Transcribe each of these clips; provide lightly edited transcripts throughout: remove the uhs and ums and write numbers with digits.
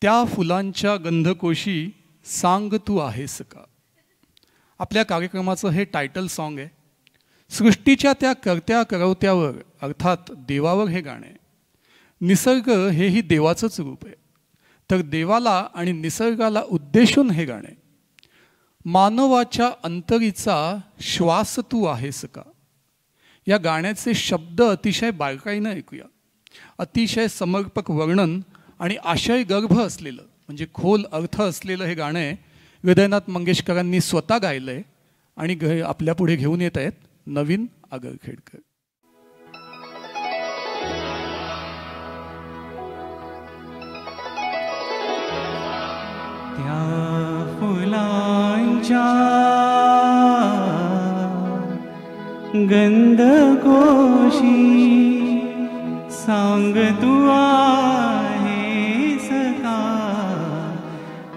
त्या फुलांच्या गंधकोशी सांग तू आहेस का. आपल्या कार्यक्रमाचं हे टायटल सॉन्ग आहे. सृष्टीच्या त्या करत्या करवत्यावर अर्थात देवावर हे गाणं आहे. निसर्ग हेही देवाचंच रूप आहे, तर देवाला आणि निसर्गाला उद्देशून हे गाणं आहे. मानवाच्या अंतरीचा श्वास तू आहेस का. या गाण्याचे शब्द अतिशय बारकाईनं ऐकूया. अतिशय समर्पक वर्णन आणि आशयगर्भ असलेलं म्हणजे खोल अर्थ असलेलं हे गाणं आहे. हृदयनाथ मंगेशकरांनी स्वतः गायलं आहे आणि आपल्या पुढे घेऊन येत आहेत नवीन आगरखेडकर. त्या फुलांच्या गंधकोशी सांग तू आहेस का.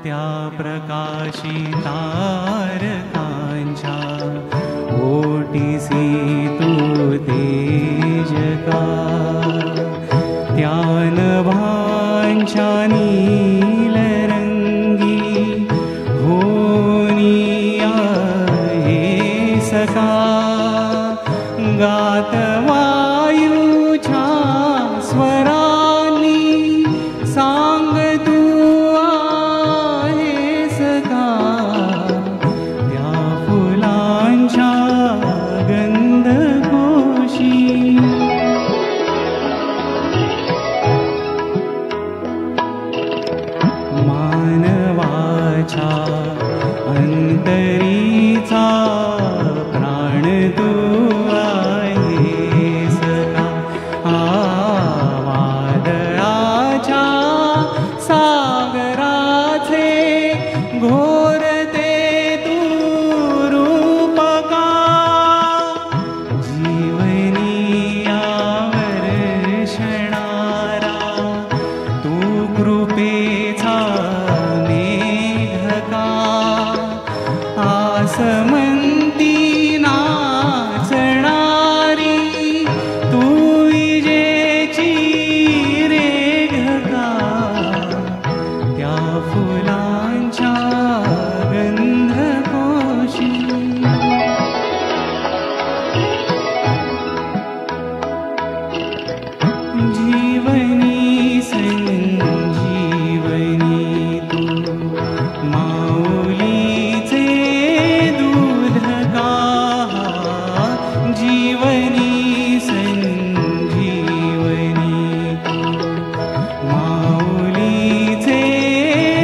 त्या प्रकाशी तारकांच्या ओटीसी तू तेज का. त्या नभांच्या नीलरंगी होनी आहेस का. गात वायूच्या स्वरांनी सांग तू आहेस का. त्या फुलांच्या गंधकोशी मानवाच्या अंतरीचा प्राण तू आहेस का. वादळाच्या सागराचे घोरते तू रूप का. जीवनी यावर शणारा तू कृपेचा मेघ का. आसमंती नाचणारी तू विजेची रेघ का. त्या फुलांच्या गंधकोशी जीवनी संजीवनी तू माऊलीचे दूध का. जीवनी संजीवनी तू माऊलीचे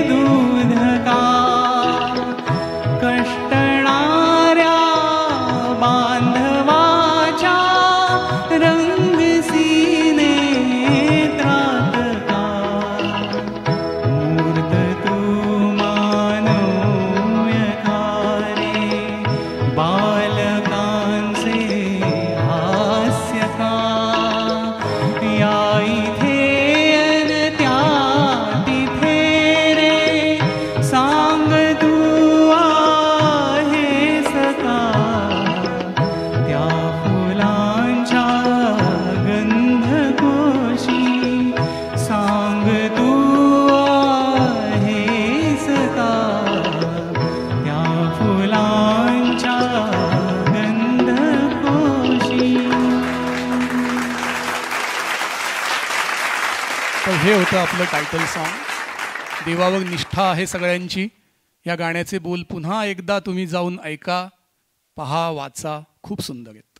दूध का. कष्टणाऱ्या बांधवाच्या रंगसीने त्रात का. मूर्त तू मानवयकारे बालकांचे हास्य का. या इथे अन त्या तिथे रे सांग तू आहेस का. त्या फुलांच्या गंधकोशी सांग तू आहेस का. त्या फुलांच्या गंधकोशी. तर हे होतं आपलं टायटल सॉन्ग. देवावर निष्ठा आहे सगळ्यांची. या गाण्याचे बोल पुन्हा एकदा तुम्ही जाऊन ऐका, पहा, वाचा. खूप सुंदर आहेत.